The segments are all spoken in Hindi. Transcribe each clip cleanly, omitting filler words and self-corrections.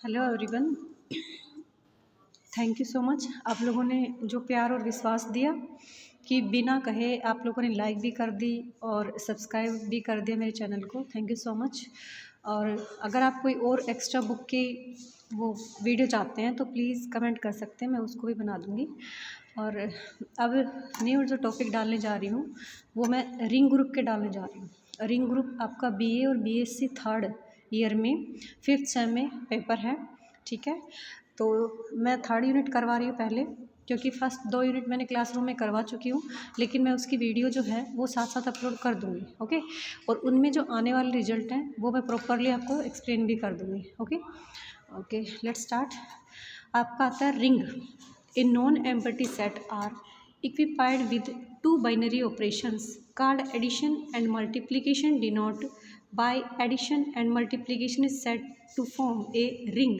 Hello everyone, thank you so much. आप लोगों ने जो प्यार और विश्वास दिया कि बिना कहे आप लोगों ने लाइक भी कर दी और सब्सक्राइब भी कर दिया मेरे चैनल को, थैंक यू सो मच। और अगर आप कोई और एक्स्ट्रा बुक की वो वीडियो चाहते हैं तो प्लीज़ कमेंट कर सकते हैं, मैं उसको भी बना दूँगी। और अब न्यू जो टॉपिक डालने जा रही हूँ वो मैं रिंग ग्रुप के डालने जा रही हूँ। रिंग ग्रुप आपका बीए और बीएससी थर्ड ईयर में 5th सेम में पेपर है, ठीक है। तो मैं थर्ड यूनिट करवा रही हूँ पहले, क्योंकि फर्स्ट 2 यूनिट मैंने क्लासरूम में करवा चुकी हूँ, लेकिन मैं उसकी वीडियो जो है वो साथ साथ अपलोड कर दूँगी, ओके। और उनमें जो आने वाले रिजल्ट हैं वो मैं प्रॉपरली आपको एक्सप्लेन भी कर दूँगी, ओके। Okay, let's start. आपका आता है ring. A non empty set are equipped with two binary operations called addition and multiplication denote by addition and multiplication is said to form a ring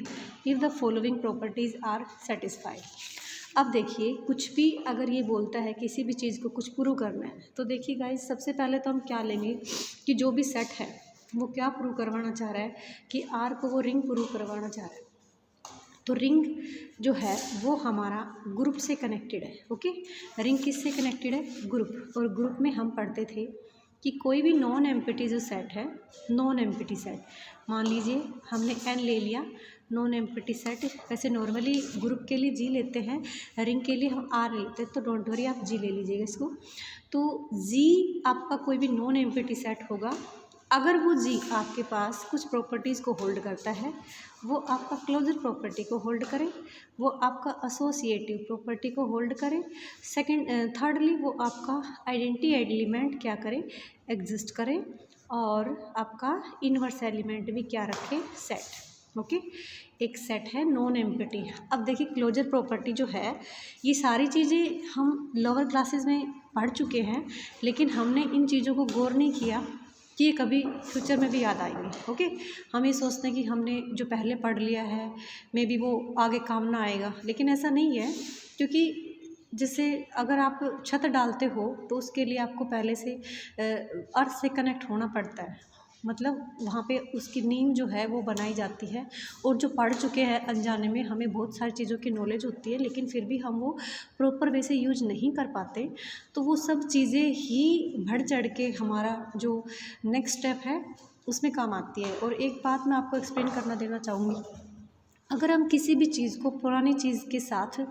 if the following properties are satisfied। अब देखिए, कुछ भी अगर ये बोलता है किसी भी चीज़ को कुछ प्रूव करना है तो देखिए गाइस, सबसे पहले तो हम क्या लेंगे कि जो भी सेट है वो क्या प्रूव करवाना चाह रहा है कि आर को वो रिंग प्रूव करवाना चाह रहा है। तो रिंग जो है वो हमारा ग्रुप से कनेक्टेड है, ओके। रिंग किससे कनेक्टेड है? ग्रुप। और ग्रुप में हम पढ़ते थे कि कोई भी नॉन एम्प्टी जो सेट है, नॉन एम्प्टी सेट, मान लीजिए हमने एन ले लिया, नॉन एम्प्टी सेट। वैसे नॉर्मली ग्रुप के लिए जी लेते हैं, रिंग के लिए हम आर लेते हैं, तो डोंट वरी, आप जी ले लीजिएगा इसको। तो जी आपका कोई भी नॉन एम्प्टी सेट होगा, अगर वो जी आपके पास कुछ प्रॉपर्टीज़ को होल्ड करता है, वो आपका क्लोजर प्रॉपर्टी को होल्ड करे, वो आपका एसोसिएटिव प्रॉपर्टी को होल्ड करे, थर्डली वो आपका आइडेंटिटी एलिमेंट क्या करे? एग्जिस्ट करे, और आपका इनवर्स एलिमेंट भी क्या रखे? Set, okay. एक सेट है नॉन एम्प्टी। अब देखिए, क्लोजर प्रॉपर्टी जो है, ये सारी चीज़ें हम लोअर क्लासेस में पढ़ चुके हैं, लेकिन हमने इन चीज़ों को गौर नहीं किया कि ये कभी फ्यूचर में भी याद आएंगे, ओके। हम ये सोचते हैं कि हमने जो पहले पढ़ लिया है मे बी वो आगे काम ना आएगा, लेकिन ऐसा नहीं है। क्योंकि जैसे अगर आप छत डालते हो तो उसके लिए आपको पहले से अर्थ से कनेक्ट होना पड़ता है, मतलब वहाँ पे उसकी नींव जो है वो बनाई जाती है। और जो पढ़ चुके हैं अनजाने में, हमें बहुत सारी चीज़ों की नॉलेज होती है, लेकिन फिर भी हम वो प्रॉपर वे से यूज नहीं कर पाते। तो वो सब चीज़ें ही बढ़ चढ़ के हमारा जो नेक्स्ट स्टेप है उसमें काम आती है। और एक बात मैं आपको एक्सप्लेन करना देना चाहूँगी, अगर हम किसी भी चीज़ को पुरानी चीज़ के साथ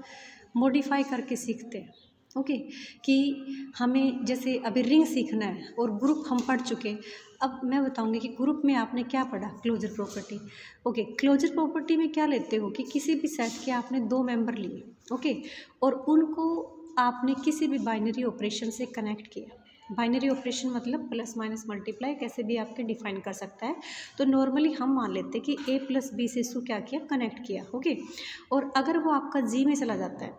मॉडिफाई करके सीखते हैं, ओके, कि हमें जैसे अभी रिंग सीखना है और ग्रुप हम पढ़ चुके। अब मैं बताऊंगी कि ग्रुप में आपने क्या पढ़ा? Closure property, okay. Closure property में क्या लेते हो कि किसी भी सेट के आपने 2 मेंबर लिए, ओके, और उनको आपने किसी भी बाइनरी ऑपरेशन से कनेक्ट किया। बाइनरी ऑपरेशन मतलब प्लस माइनस मल्टीप्लाई, कैसे भी आपके डिफाइन कर सकता है। तो नॉर्मली हम मान लेते हैं कि ए प्लस बी से इसको क्या किया? कनेक्ट किया, ओके। और अगर वो आपका जी में चला जाता है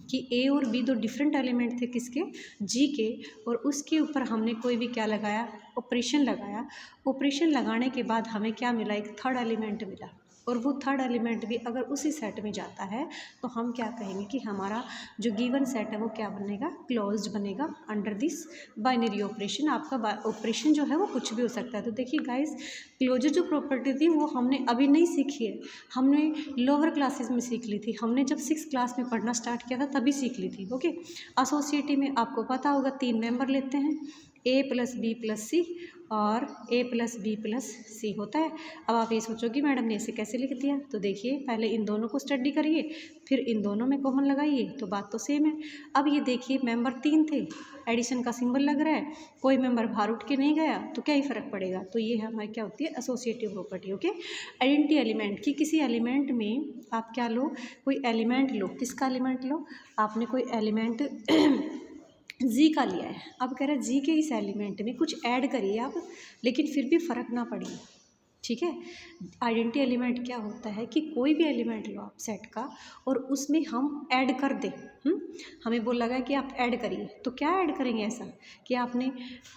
कि ए और बी 2 डिफरेंट एलिमेंट थे किसके? जी के, और उसके ऊपर हमने कोई भी क्या लगाया? ऑपरेशन लगाया। ऑपरेशन लगाने के बाद हमें क्या मिला? एक थर्ड एलिमेंट मिला। और वो थर्ड एलिमेंट भी अगर उसी सेट में जाता है तो हम क्या कहेंगे कि हमारा जो गिवन सेट है वो क्या बनेगा? क्लोज्ड बनेगा अंडर दिस बाइनरी ऑपरेशन। आपका ऑपरेशन जो है वो कुछ भी हो सकता है। तो देखिए गाइस, क्लोजर जो प्रॉपर्टी थी वो हमने अभी नहीं सीखी है, हमने लोअर क्लासेस में सीख ली थी। हमने जब 6th क्लास में पढ़ना स्टार्ट किया था तभी सीख ली थी, ओके। एसोसिएटिव में आपको पता होगा 3 मेंबर लेते हैं, ए प्लस बी प्लस सी और ए प्लस बी प्लस सी होता है। अब आप ये सोचोगे मैडम ने इसे कैसे लिख दिया? तो देखिए, पहले इन दोनों को स्टडी करिए, फिर इन दोनों में कॉमन लगाइए, तो बात तो सेम है। अब ये देखिए, मेंबर 3 थे, एडिशन का सिंबल लग रहा है, कोई मेंबर बाहर उठ के नहीं गया, तो क्या ही फ़र्क पड़ेगा? तो ये हमारी क्या होती है? Associative property, okay. Identity element की किसी एलिमेंट में आप क्या लो? कोई एलिमेंट लो। किसका एलिमेंट लो? आपने कोई एलिमेंट जी का लिया है, अब कह रहा है जी के इस एलिमेंट में कुछ ऐड करिए आप, लेकिन फिर भी फ़र्क ना पड़े, ठीक है। आइडेंटिटी एलिमेंट क्या होता है कि कोई भी एलिमेंट लो आप सेट का और उसमें हम ऐड कर दें। हमें बोल लगा कि आप ऐड करिए, तो क्या ऐड करेंगे ऐसा कि आपने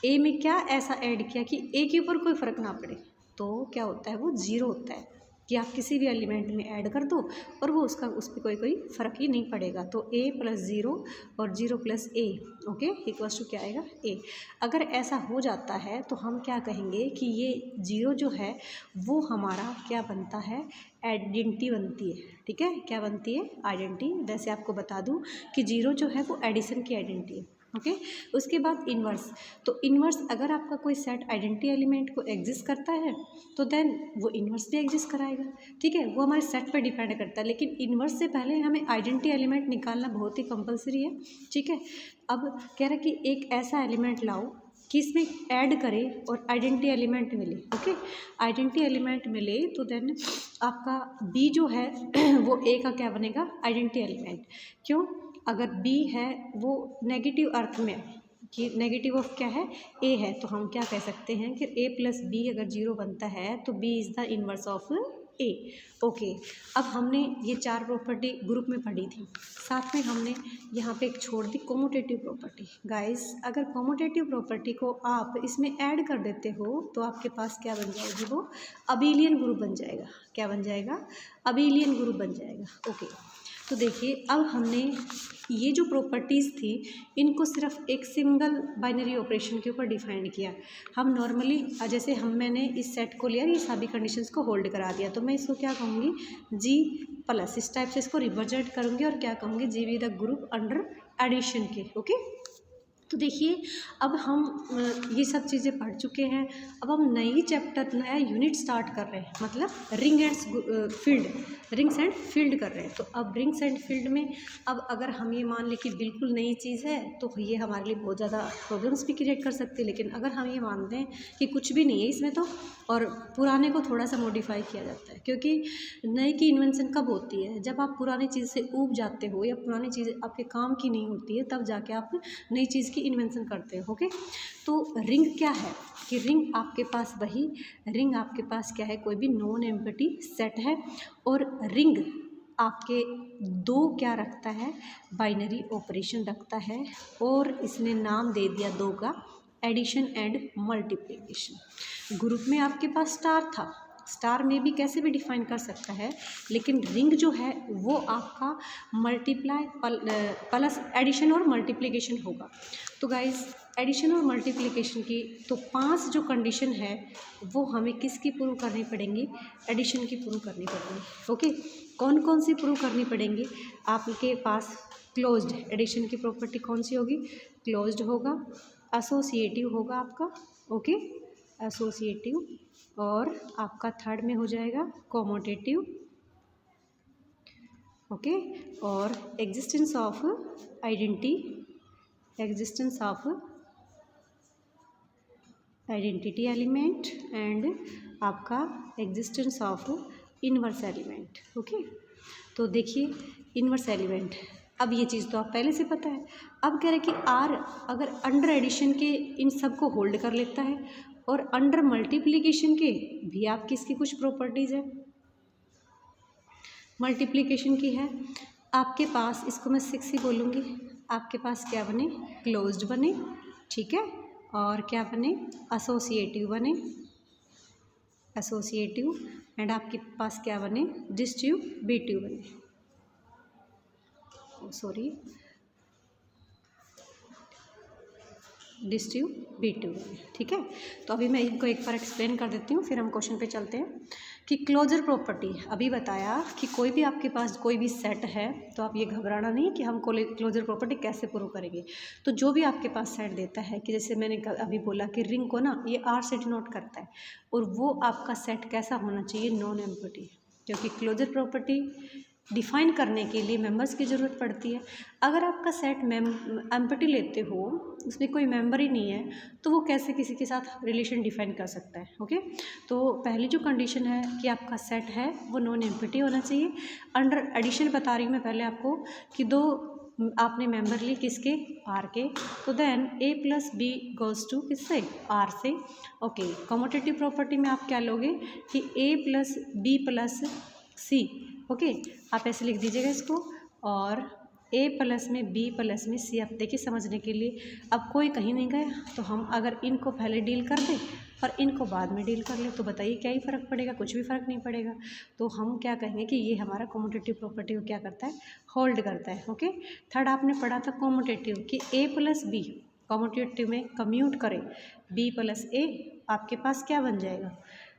ए में क्या ऐसा ऐड किया कि ए के ऊपर कोई फ़र्क ना पड़े? तो क्या होता है? वो ज़ीरो होता है, कि आप किसी भी एलिमेंट में ऐड कर दो और वो उसका उस पर कोई फ़र्क ही नहीं पड़ेगा। तो a + 0 और 0 + a, ओके, इक्वल्स टू क्या आएगा a। अगर ऐसा हो जाता है तो हम क्या कहेंगे कि ये 0 जो है वो हमारा क्या बनता है, आइडेंटिटी बनती है। ठीक है, क्या बनती है, आइडेंटिटी। वैसे आपको बता दूं कि 0 जो है वो एडिशन की आइडेंटिटी है। ओके, उसके बाद इन्वर्स। तो इन्वर्स अगर आपका कोई सेट आइडेंटिटी एलिमेंट को एग्जिस्ट करता है तो देन वो इन्वर्स भी एग्जिस्ट कराएगा। ठीक है, वो हमारे सेट पर डिपेंड करता है, लेकिन इन्वर्स से पहले हमें आइडेंटिटी एलिमेंट निकालना बहुत ही कंपलसरी है। ठीक है, अब कह रहा है कि एक ऐसा एलिमेंट लाओ कि इसमें ऐड करें और आइडेंटिटी एलिमेंट मिले। ओके, आइडेंटिटी एलिमेंट मिले तो देन आपका बी जो है वो ए का क्या बनेगा, आइडेंटिटी एलिमेंट। क्यों, अगर बी है वो नेगेटिव अर्थ में, कि नेगेटिव ऑफ क्या है, ए है, तो हम क्या कह सकते हैं कि a + b अगर 0 बनता है तो b is the inverse of a। Okay, अब हमने ये 4 प्रॉपर्टी ग्रुप में पढ़ी थी, साथ में हमने यहाँ पे एक छोड़ दी कॉम्यूटेटिव प्रॉपर्टी। गाइस, अगर कॉम्यूटेटिव प्रॉपर्टी को आप इसमें ऐड कर देते हो तो आपके पास क्या बन जाएगी, वो अबेलियन ग्रुप बन जाएगा। क्या बन जाएगा, अबेलियन ग्रुप बन जाएगा। ओके, तो देखिए अब हमने ये जो प्रॉपर्टीज़ थी इनको सिर्फ एक सिंगल बाइनरी ऑपरेशन के ऊपर डिफाइन किया। हम नॉर्मली जैसे मैंने इस सेट को लिया, ये सभी कंडीशंस को होल्ड करा दिया, तो मैं इसको क्या कहूँगी, G+, इस टाइप से इसको रिप्रेजेंट करूँगी और क्या कहूँगी, G with the group under addition के। ओके, तो देखिए अब हम ये सब चीज़ें पढ़ चुके हैं। अब हम नई चैप्टर, नया यूनिट स्टार्ट कर रहे हैं, मतलब रिंग्स एंड फील्ड कर रहे हैं। तो अब रिंग्स एंड फील्ड में अब अगर हम ये मान लें कि बिल्कुल नई चीज़ है तो ये हमारे लिए बहुत ज़्यादा प्रॉब्लम्स भी क्रिएट कर सकती है, लेकिन अगर हम ये मानते हैं कि कुछ भी नहीं है इसमें तो, और पुराने को थोड़ा सा मॉडिफाई किया जाता है, क्योंकि नए की इन्वेंशन कब होती है, जब आप पुरानी चीज़ से ऊब जाते हो या पुरानी चीज़ आपके काम की नहीं होती है, तब जाके आप नई चीज़ की इन्वेंशन करते हो। ओके, तो रिंग क्या है कि रिंग आपके पास क्या है, कोई भी नॉन एम्प्टी सेट है, और रिंग आपके दो क्या रखता है, बाइनरी ऑपरेशन रखता है, और इसने नाम दे दिया दो का, एडिशन एंड मल्टीप्लिकेशन। ग्रुप में आपके पास स्टार था, स्टार में भी कैसे भी डिफाइन कर सकता है, लेकिन रिंग जो है वो आपका मल्टीप्लाई प्लस एडिशन और मल्टीप्लिकेशन होगा। तो गाइस, एडिशन और मल्टीप्लिकेशन की तो 5 जो कंडीशन है वो हमें किसकी प्रूव करनी पड़ेंगी, एडिशन की प्रूव करनी पड़ेंगी। ओके, कौन कौन सी प्रूव करनी पड़ेंगी, आपके पास क्लोज्ड एडिशन की प्रॉपर्टी कौन सी होगी, क्लोज्ड होगा, एसोसिएटिव होगा आपका, ओके, एसोसिएटिव, और आपका थर्ड में हो जाएगा कॉम्यूटेटिव, ओके, और existence of identity, existence of identity element, and आपका existence of inverse element. Okay, तो देखिए इन्वर्स एलिमेंट, अब ये चीज़ तो आप पहले से पता है। अब कह रहे हैं कि आर अगर अंडर एडिशन के इन सब को होल्ड कर लेता है और अंडर मल्टीप्लिकेशन के भी आपकी इसकी कुछ प्रॉपर्टीज़ है। मल्टीप्लिकेशन की है आपके पास, इसको मैं 6 ही बोलूँगी, आपके पास क्या बने, क्लोज्ड बने, ठीक है, और क्या बने, एसोसिएटिव बने, एसोसिएटिव, एंड आपके पास क्या बने, डिस्ट्रीब्यूटिव बने, सॉरी डिस्ट्रीब्यूटिव। ठीक है, तो अभी मैं इनको एक बार एक्सप्लेन कर देती हूँ, फिर हम क्वेश्चन पे चलते हैं। कि क्लोजर प्रॉपर्टी अभी बताया कि कोई भी आपके पास कोई भी सेट है तो आप ये घबराना नहीं कि हम क्लोजर प्रॉपर्टी कैसे प्रूव करेंगे। तो जो भी आपके पास सेट देता है, कि जैसे मैंने अभी बोला कि रिंग को ना ये आर से डिनोट करता है, और वो आपका सेट कैसा होना चाहिए, नॉन एम्प्टी, क्योंकि क्लोजर प्रॉपर्टी डिफाइन करने के लिए मेंबर्स की ज़रूरत पड़ती है। अगर आपका सेट एम्प्टी लेते हो, उसमें कोई मेंबर ही नहीं है, तो वो कैसे किसी के साथ रिलेशन डिफाइन कर सकता है। ओके, तो पहली जो कंडीशन है कि आपका सेट है वो नॉन एम्प्टी होना चाहिए। अंडर एडिशन बता रही हूँ मैं पहले आपको कि दो आपने मेंबर लिए किसके, आर के, तो then a + b goes to किससे, आर से। ओके, कम्यूटेटिव प्रॉपर्टी में आप क्या लोगे कि a + b + c, ओके, आप ऐसे लिख दीजिएगा इसको, और a+ में b+ में c। आप देखिए समझने के लिए, अब कोई कहीं नहीं गया तो हम अगर इनको पहले डील कर दें और इनको बाद में डील कर ले, तो बताइए क्या ही फ़र्क पड़ेगा? कुछ भी फ़र्क नहीं पड़ेगा। तो हम क्या कहेंगे कि ये हमारा कम्यूटेटिव प्रॉपर्टी को क्या करता है? होल्ड करता है। ओके। थर्ड आपने पढ़ा था कम्यूटेटिव कि ए प्लस बी कम्यूटेटिव में कम्यूट करें बी प्लस ए, आपके पास क्या बन जाएगा?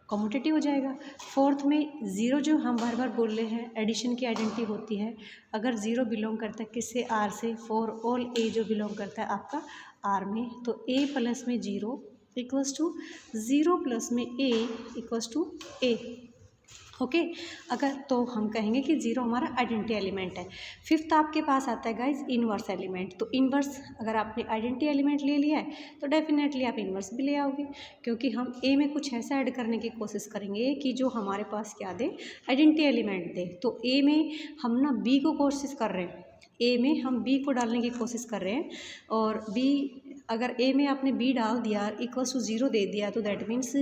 कम्यूटेटिव हो जाएगा। फोर्थ में ज़ीरो, जो हम बार बार बोल रहे हैं एडिशन की आइडेंटिटी होती है, अगर ज़ीरो बिलोंग करता है किससे? आर से, फॉर ऑल ए जो बिलोंग करता है आपका आर में, तो ए प्लस में zero equals to zero plus में a equals to a. Okay. अगर तो हम कहेंगे कि ज़ीरो हमारा आइडेंटिटी एलिमेंट है। फिफ्थ आपके पास आता है गाइज इनवर्स एलिमेंट। तो इनवर्स अगर आपने आइडेंटिटी एलिमेंट ले लिया है तो डेफिनेटली आप इनवर्स भी ले आओगे, क्योंकि हम ए में कुछ ऐसा ऐड करने की कोशिश करेंगे कि जो हमारे पास क्या दे? आइडेंटिटी एलिमेंट दे। तो ए में हम ना बी को कोशिश कर रहे हैं, ए में हम बी को डालने की कोशिश कर रहे हैं, और बी अगर ए में आपने बी डाल दिया इक्वल्स टू ज़ीरो दे दिया, तो दैट मीन्स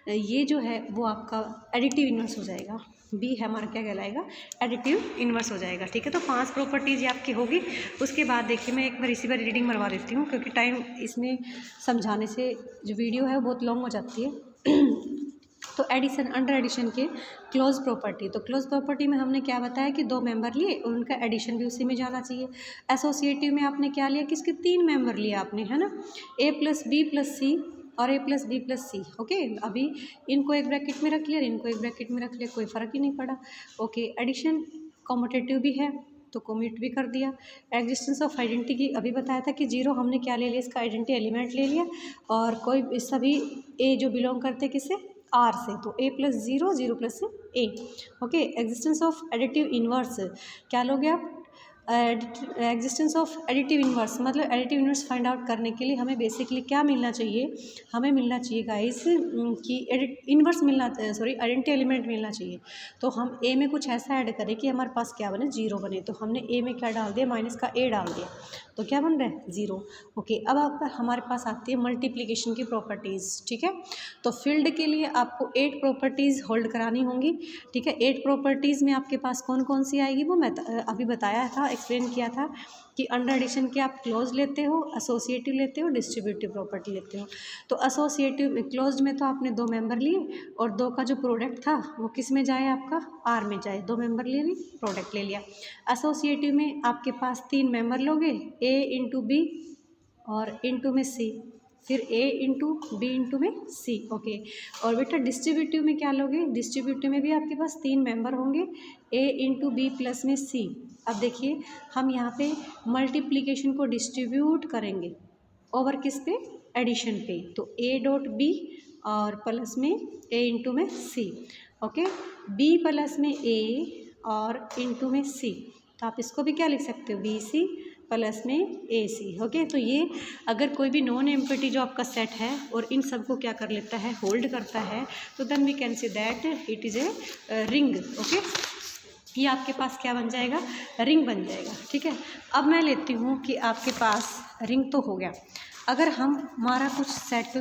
ये जो है वो आपका एडिटिव इन्वर्स हो जाएगा। बी है हमारा क्या कहलाएगा? एडिटिव इन्वर्स हो जाएगा। ठीक है। तो 5 प्रॉपर्टीज़ आपकी होगी। उसके बाद देखिए मैं एक बार इसी बार रीडिंग मरवा देती हूँ, क्योंकि टाइम इसमें समझाने से जो वीडियो है वो बहुत लॉन्ग हो जाती है। तो एडिशन, अंडर एडिशन के क्लोज प्रॉपर्टी, तो क्लोज प्रॉपर्टी में हमने क्या बताया कि 2 मेंबर लिए और उनका एडिशन भी उसी में जाना चाहिए। एसोसिएटिव में आपने क्या लिया? किसके? 3 मेंबर लिया आपने, है ना? ए प्लस बी प्लस सी और ए प्लस बी प्लस सी। ओके। अभी इनको एक ब्रैकेट में रख लिया, इनको एक ब्रैकेट में रख लिया, कोई फ़र्क ही नहीं पड़ा। ओके। एडिशन कम्यूटेटिव भी है तो कम्यूट भी कर दिया। एग्जिस्टेंस ऑफ आइडेंटिटी की अभी बताया था कि ज़ीरो हमने क्या ले लिया? इसका आइडेंटिटी एलिमेंट ले लिया, और कोई सभी ए जो बिलोंग करते किससे? आर से, तो ए plus zero, zero plus A. Okay. Existence of additive inverse क्या लोगे आप? एग्जिस्टेंस ऑफ एडिटिव इन्वर्स, मतलब एडिटिव इन्वर्स फाइंड आउट करने के लिए हमें बेसिकली क्या मिलना चाहिए? हमें मिलना चाहिए गाइस कि एडिट इन्वर्स मिलना, सॉरी आइडेंटिटी एलिमेंट मिलना चाहिए। तो हम ए में कुछ ऐसा ऐड करें कि हमारे पास क्या बने? ज़ीरो बने। तो हमने ए में क्या डाल दिया? माइनस का ए डाल दिया, तो क्या बन रहा है? ज़ीरो। ओके। अब आप हमारे पास आती है मल्टीप्लिकेशन की प्रॉपर्टीज़। ठीक है। तो फील्ड के लिए आपको 8 प्रॉपर्टीज़ होल्ड करानी होंगी। ठीक है। 8 प्रॉपर्टीज़ में आपके पास कौन कौन सी आएगी वो मैं अभी बताया था, एक्सप्लेन किया था कि अंडर एडिशन के आप क्लोज लेते हो, एसोसिएटिव लेते हो, डिस्ट्रीब्यूटिव प्रॉपर्टी लेते हो। तो एसोसिएटिव क्लोज में तो आपने 2 मेंबर लिए, और 2 का जो प्रोडक्ट था वो किस में जाए? आपका आर में जाए। 2 मेंबर ले ली, प्रोडक्ट ले लिया। एसोसिएटिव में आपके पास 3 मेंबर लोगे, ए इंटू बी और इंटू में सी, फिर ए इंटू बी इंटू में सी। ओके। और बेटा डिस्ट्रीब्यूटिव में क्या लोगे? डिस्ट्रीब्यूटिव में भी आपके पास 3 मेंबर होंगे, ए इंटू बी प्लस में सी। अब देखिए हम यहाँ पे मल्टीप्लिकेशन को डिस्ट्रीब्यूट करेंगे ओवर किस पे? एडिशन पे। तो ए डॉट बी और प्लस में ए इंटू में सी। ओके। बी प्लस में ए और इंटू में सी, तो आप इसको भी क्या लिख सकते हो? बी सी प्लस में ए सी। ओके। तो ये अगर कोई भी नॉन एम्प्टी जो आपका सेट है और इन सब को क्या कर लेता है? होल्ड करता है, तो then we can say that it is a ring. Okay. ये आपके पास क्या बन जाएगा? रिंग बन जाएगा। ठीक है। अब मैं लेती हूँ कि आपके पास रिंग तो हो गया, अगर हम हमारा कुछ सेट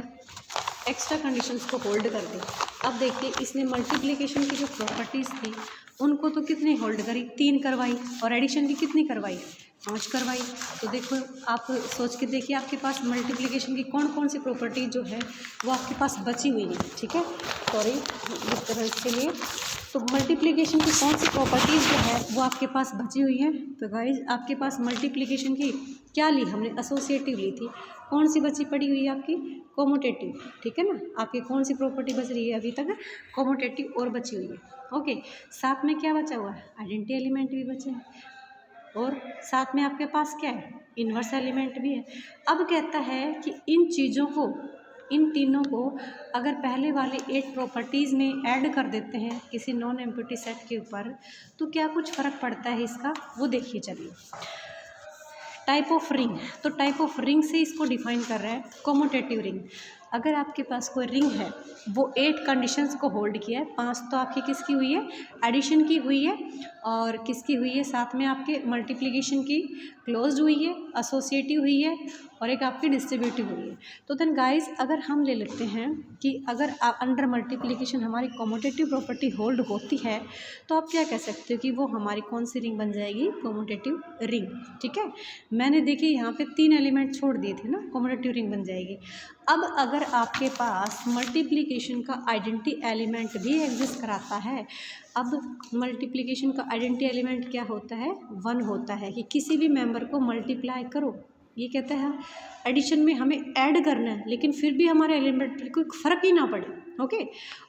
एक्स्ट्रा कंडीशंस को होल्ड कर दें। अब देखिए इसने मल्टीप्लिकेशन की जो प्रॉपर्टीज़ थी उनको तो कितनी होल्ड करी? 3 करवाई, और एडिशन की कितनी करवाई? 5 करवाई। तो देखो आप सोच के देखिए आपके पास मल्टीप्लिकेशन की कौन कौन सी प्रॉपर्टी जो है वो आपके पास बची हुई है। ठीक है। सॉरी डिस्टर्बेंस के लिए। तो मल्टीप्लिकेशन की कौन सी प्रॉपर्टीज़ जो है वो आपके पास बची हुई है? तो गाइज आपके पास मल्टीप्लिकेशन की क्या ली? हमने एसोसिएटिव ली थी। कौन सी बची पड़ी हुई है आपकी? कॉम्यूटेटिव। ठीक है ना। आपकी कौन सी प्रॉपर्टी बच रही है अभी तक? कॉम्यूटेटिव और बची हुई है। ओके। साथ में क्या बचा हुआ है? आइडेंटिटी एलिमेंट भी बचे हैं, और साथ में आपके पास क्या है? इन्वर्स एलिमेंट भी है। अब कहता है कि इन चीज़ों को, इन तीनों को अगर पहले वाले 8 प्रॉपर्टीज़ में ऐड कर देते हैं किसी नॉन एम्प्टी सेट के ऊपर, तो क्या कुछ फ़र्क पड़ता है इसका? वो देखिए चलिए। टाइप ऑफ रिंग, तो टाइप ऑफ रिंग से इसको डिफाइन कर रहा है कॉम्यूटेटिव रिंग। अगर आपके पास कोई रिंग है वो 8 कंडीशंस को होल्ड किया है, 5 तो आपकी किसकी हुई है? एडिशन की हुई है, और किसकी हुई है? साथ में आपके मल्टीप्लिकेशन की क्लोज्ड हुई है, एसोसिएटिव हुई है, और एक आपकी डिस्ट्रीब्यूटिव हुई है। तो देन गाइस अगर हम ले लेते हैं कि अगर अंडर मल्टीप्लिकेशन हमारी कॉम्यूटेटिव प्रॉपर्टी होल्ड होती है, तो आप क्या कह सकते हो कि वो हमारी कौन सी रिंग बन जाएगी? Commutative ring. ठीक है। मैंने देखिए यहाँ पे 3 एलिमेंट छोड़ दिए थे ना, कॉम्यूटेटिव रिंग बन जाएगी। अब अगर आपके पास मल्टीप्लिकेशन का आइडेंटिटी एलिमेंट भी एग्जिस्ट कराता है, अब मल्टीप्लिकेशन का आइडेंटिटी एलिमेंट क्या होता है, 1 होता है कि किसी भी मेंबर को मल्टीप्लाई करो, ये कहते हैं एडिशन में हमें ऐड करना है लेकिन फिर भी हमारे एलिमेंट पर कोई फ़र्क ही ना पड़े, ओके।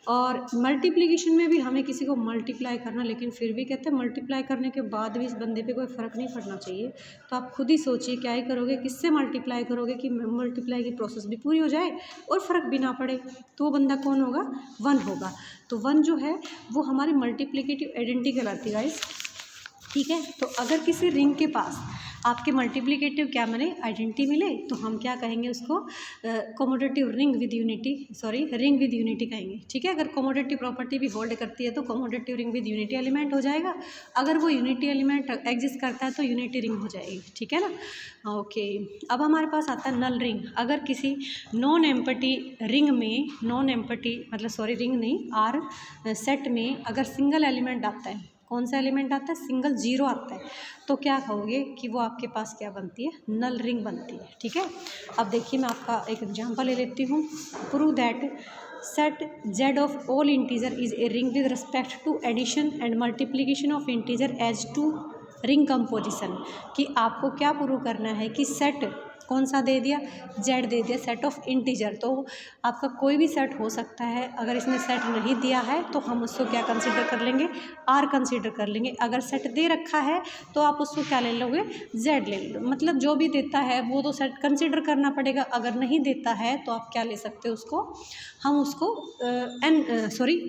और मल्टीप्लिकेशन में भी हमें किसी को मल्टीप्लाई करना, लेकिन फिर भी कहते हैं मल्टीप्लाई करने के बाद भी इस बंदे पे कोई फ़र्क नहीं पड़ना चाहिए। तो आप खुद ही सोचिए क्या ही करोगे, किससे मल्टीप्लाई करोगे कि मल्टीप्लाई की प्रोसेस भी पूरी हो जाए और फ़र्क भी ना पड़े, तो वो बंदा कौन होगा, 1 होगा। तो 1 जो है वो हमारी मल्टीप्लिकेटिव आइडेंटिटी कहलाती है गाइस, ठीक है। तो अगर किसी रिंग के पास आपके मल्टीप्लिकेटिव क्या बने, आइडेंटिटी मिले, तो हम क्या कहेंगे उसको, commutative ring with unity, sorry ring with unity कहेंगे, ठीक है। अगर कॉमोडेटिव प्रॉपर्टी भी होल्ड करती है तो कॉमोडेटिव रिंग विद यूनिटी एलिमेंट हो जाएगा, अगर वो यूनिटी एलिमेंट एग्जिस्ट करता है तो यूनिटी रिंग हो जाएगी, ठीक है ना, ओके। अब हमारे पास आता है नल रिंग। अगर किसी नॉन एम्पटी रिंग में, नॉन एम्पटी मतलब सॉरी रिंग नहीं, आर सेट में अगर सिंगल एलिमेंट आता है, कौन सा एलिमेंट आता है, सिंगल 0 आता है, तो क्या कहोगे कि वो आपके पास क्या बनती है, नल रिंग बनती है, ठीक है। अब देखिए मैं आपका एक एग्जांपल ले लेती हूँ। Prove that set z of all integer is a ring with respect to addition and multiplication of integer as to ring composition. कि आपको क्या प्रूव करना है कि सेट कौन सा दे दिया, z दे दिया, सेट ऑफ इंटीजर। तो आपका कोई भी सेट हो सकता है, अगर इसने सेट नहीं दिया है तो हम उसको क्या कंसीडर कर लेंगे, r कंसीडर कर लेंगे। अगर सेट दे रखा है तो आप उसको क्या ले लोगे, z ले लो, मतलब जो भी देता है वो तो सेट कंसीडर करना पड़ेगा। अगर नहीं देता है तो आप क्या ले सकते हो उसको, हम उसको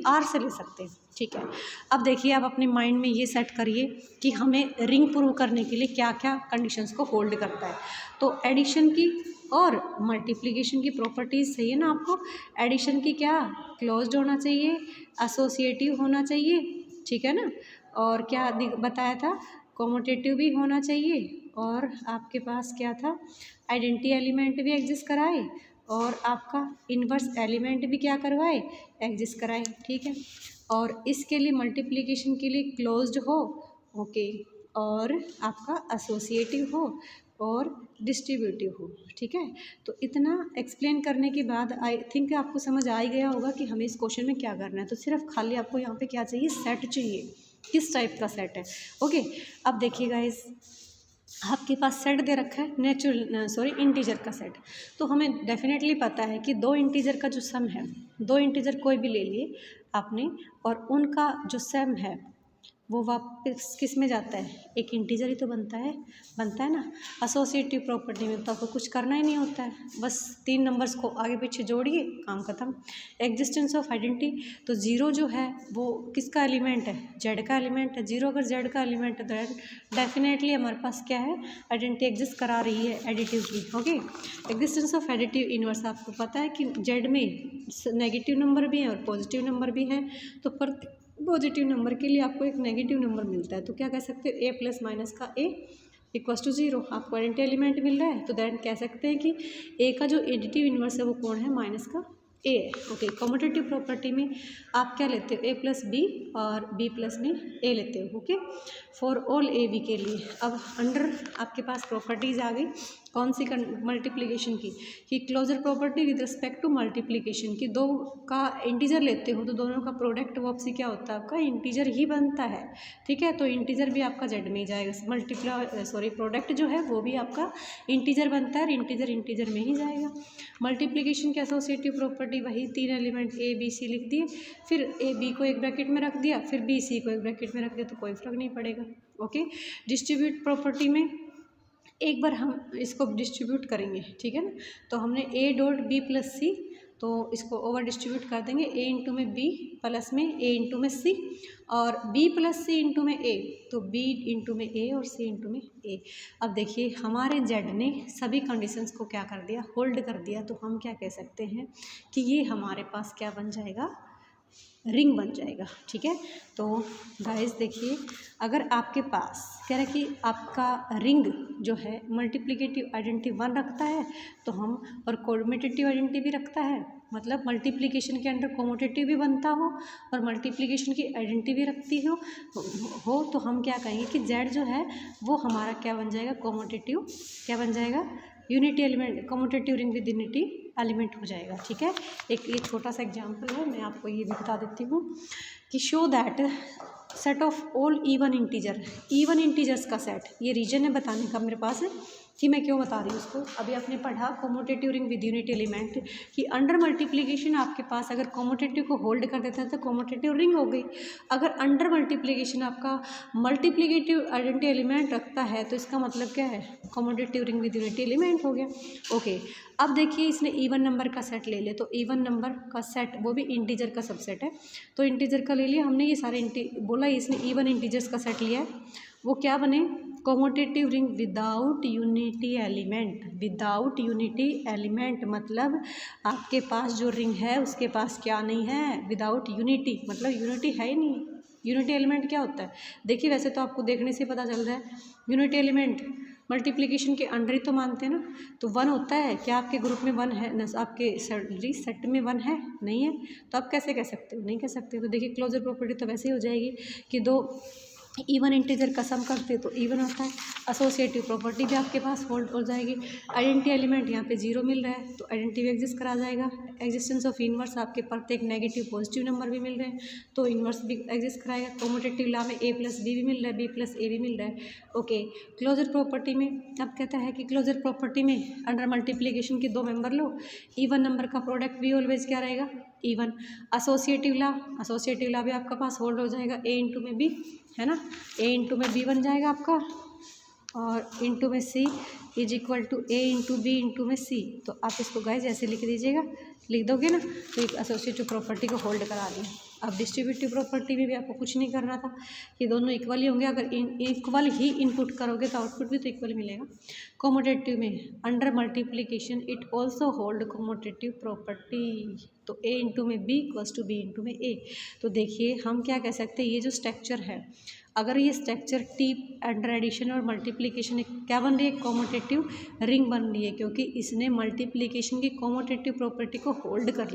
r से ले सकते हैं, ठीक है। अब देखिए आप अपने माइंड में ये सेट करिए कि हमें रिंग प्रूव करने के लिए क्या क्या कंडीशंस को होल्ड करता है। तो एडिशन की और मल्टीप्लिकेशन की प्रॉपर्टीज़ चाहिए ना आपको। एडिशन की क्या, क्लोज्ड होना चाहिए, एसोसिएटिव होना चाहिए, ठीक है ना, और क्या बताया था, कॉम्यूटेटिव भी होना चाहिए, और आपके पास क्या था, आइडेंटिटी एलिमेंट भी एग्जिस्ट कराए, और आपका इन्वर्स एलिमेंट भी क्या करवाए, एग्जिस्ट कराए, ठीक है। और इसके लिए मल्टीप्लिकेशन के लिए क्लोज्ड हो, ओके, और आपका एसोसिएटिव हो और डिस्ट्रीब्यूटिव हो, ठीक है। तो इतना एक्सप्लेन करने के बाद आई थिंक आपको समझ आ ही गया होगा कि हमें इस क्वेश्चन में क्या करना है। तो सिर्फ खाली आपको यहाँ पे क्या चाहिए, सेट चाहिए, किस टाइप का सेट है, ओके। अब देखिएगा इस आपके पास सेट दे रखा है इंटीजर का सेट। तो हमें डेफिनेटली पता है कि 2 इंटीजर का जो सम है, 2 इंटीजर कोई भी ले लिए आपने, और उनका जो सम है वो वापस किस में जाता है, एक इंटीजर ही तो बनता है ना। एसोसिएटिव प्रॉपर्टी में तो आपको कुछ करना ही नहीं होता है, बस 3 नंबर्स को आगे पीछे जोड़िए, काम खत्म। एग्जिस्टेंस ऑफ आइडेंटिटी, तो 0 जो है वो किसका एलिमेंट है, z का एलिमेंट है। 0 अगर z का एलिमेंट है तो डेफिनेटली हमारे पास क्या है, आइडेंटिटी एग्जिस्ट करा रही है additively, okay. Existence of additive inverse, आपको पता है कि z में नेगेटिव नंबर भी है और पॉजिटिव नंबर भी है, तो पर पॉजिटिव नंबर के लिए आपको एक नेगेटिव नंबर मिलता है, तो क्या कह सकते हो, a प्लस माइनस का a इक्वल्स टू 0। आपको आइडेंटिटी एलिमेंट मिल रहा है तो दैन कह सकते हैं कि a का जो एडिटिव इन्वर्स है वो कौन है, माइनस का a है, ओके। कॉम्यूटेटिव प्रॉपर्टी में आप क्या लेते हो, a प्लस बी और b प्लस में a लेते हो, okay, for all a b के लिए। अब अंडर आपके पास प्रॉपर्टीज़ आ गई कौन सी, मल्टीप्लिकेशन की, कि closure property with respect to multiplication की, 2 का इंटीजर लेते हो तो दोनों का प्रोडक्ट वापसी क्या होता है, आपका इंटीजर ही बनता है, ठीक है। तो इंटीजर भी आपका जेड में ही जाएगा, प्रोडक्ट जो है वो भी आपका इंटीजर बनता है और इंटीजर में ही जाएगा। मल्टीप्लिकेशन की एसोसिएटिव प्रॉपर्टी वही 3 एलिमेंट ए बी सी लिख दिए, फिर ए बी को एक ब्रैकेट में रख दिया, फिर बी सी को एक ब्रैकेट में रख दिया, तो कोई फ़र्क नहीं पड़ेगा, ओके। डिस्ट्रीब्यूट प्रॉपर्टी में एक बार हम इसको डिस्ट्रीब्यूट करेंगे, ठीक है ना। तो हमने a डॉट बी प्लस सी, तो इसको ओवर डिस्ट्रीब्यूट कर देंगे, a इंटू में b प्लस में a इंटू में c, और b प्लस c इंटू में a, तो b इंटू में a और c इंटू में a। अब देखिए हमारे z ने सभी कंडीशंस को क्या कर दिया, होल्ड कर दिया, तो हम क्या कह सकते हैं कि ये हमारे पास क्या बन जाएगा, रिंग बन जाएगा, ठीक है। तो गाइस देखिए, अगर आपके पास कह रहा है कि आपका रिंग जो है मल्टीप्लिकेटिव आइडेंटिटी 1 रखता है तो हम, और कॉम्यूटेटिव आइडेंटिटी भी रखता है, मतलब मल्टीप्लिकेशन के अंडर कॉम्यूटेटिव भी बनता हो और मल्टीप्लिकेशन की आइडेंटिटी भी रखती हो तो हम क्या कहेंगे कि z जो है वो हमारा क्या बन जाएगा, कॉम्यूटेटिव क्या बन जाएगा, unity element, commutative ring with unity element हो जाएगा। ठीक है, एक ये छोटा सा एग्जाम्पल है, मैं आपको ये भी बता देती हूँ कि show that set of all even integers का सेट, ये रीजन है बताने का मेरे पास है कि मैं क्यों बता रही हूँ उसको। अभी आपने पढ़ा commutative ring with unity element कि अंडर मल्टीप्लिकेशन आपके पास अगर कम्यूटेटिव को होल्ड कर देता है तो कम्यूटेटिव रिंग हो गई। अगर अंडर मल्टीप्लिकेशन आपका मल्टीप्लिकेटिव आइडेंटिटी एलिमेंट रखता है तो इसका मतलब क्या है, commutative ring with unity element हो गया। ओके, अब देखिए इसने इवन नंबर का सेट ले लिया, तो इवन नंबर का सेट वो भी इंटीजर का सबसेट है, तो इंटीजर का ले लिया हमने, ये सारे बोला इसने इवन इंटीजर्स का सेट लिया है, वो क्या बने, commutative ring without unity element. Without unity element मतलब आपके पास जो रिंग है उसके पास क्या नहीं है, विदाउट यूनिटी, मतलब यूनिटी है ही नहीं। यूनिटी एलिमेंट क्या होता है, देखिए वैसे तो आपको देखने से पता चल रहा है यूनिटी एलिमेंट मल्टीप्लिकेशन के अंडर ही तो मानते हैं ना, तो वन होता है क्या आपके ग्रुप में वन है न, आपके सेट में वन है नहीं है, तो आप कैसे कह सकते हो, नहीं कह सकते। तो देखिए क्लोजर प्रॉपर्टी तो वैसे ही हो जाएगी कि दो इवन इंटीजर का सम करते तो इवन होता है। एसोसिएटिव प्रॉपर्टी भी आपके पास होल्ड हो जाएगी। आइडेंटिटी एलिमेंट यहाँ पे जीरो मिल रहा है तो आइडेंटिटी एग्जिस्ट करा जाएगा। एग्जिस्टेंस ऑफ इनवर्स, आपके प्रत्येक नेगेटिव पॉजिटिव नंबर भी मिल रहे हैं तो इनवर्स भी एग्जिस्ट कराएगा। कम्यूटेटिव लॉ में a प्लस बी भी मिल रहा है, b प्लस ए भी मिल रहा है। ओके, क्लोजर प्रॉपर्टी में अब कहता है कि क्लोजर प्रॉपर्टी में अंडर मल्टीप्लीकेशन के दो मेंबर लो, इवन नंबर का प्रोडक्ट भी ऑलवेज क्या रहेगा, इवन। एसोसिएटिव लॉ भी आपका पास होल्ड हो जाएगा, a इंटू में b है ना, a इंटू में b बन जाएगा आपका और इंटू में c is equal to a into b into में c। तो आप इसको गाइस ऐसे लिख दीजिएगा, लिख दोगे ना, तो एक एसोसिएटिव प्रॉपर्टी को होल्ड करा दिया। अब डिस्ट्रीब्यूटिव प्रॉपर्टी में भी आपको कुछ नहीं करना था, ये दोनों इक्वल ही होंगे, अगर इक्वल ही इनपुट करोगे तो आउटपुट भी तो इक्वल मिलेगा। कम्यूटेटिव में under multiplication it also hold commutative property, तो a इंटू में b equals to b into में a। तो देखिए हम क्या कह सकते हैं, ये जो स्ट्रक्चर है, अगर ये स्ट्रक्चर टी अंडर एडिशन और मल्टीप्लिकेशन क्या बन रही है, कम्यूटेटिव रिंग बन रही है, क्योंकि इसने मल्टीप्लिकेशन की कम्यूटेटिव प्रॉपर्टी को होल्ड कर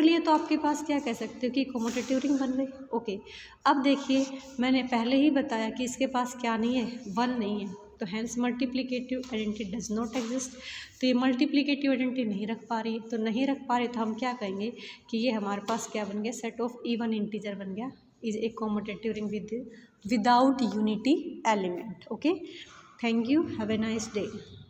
लिया तो आपके पास क्या कह सकते हो कि कम्यूटेटिव रिंग बन रही। ओके, अब देखिए मैंने पहले ही बताया कि इसके पास क्या नहीं है, वन नहीं है, तो hence multiplicative identity does not exist. तो ये मल्टीप्लिकेटिव आइडेंटिटी नहीं रख पा रही, तो हम क्या कहेंगे कि ये हमारे पास क्या बन गया, सेट ऑफ इवन इंटीजर बन गया, is a commutative ring without unity element. Okay, thank you, have a nice day.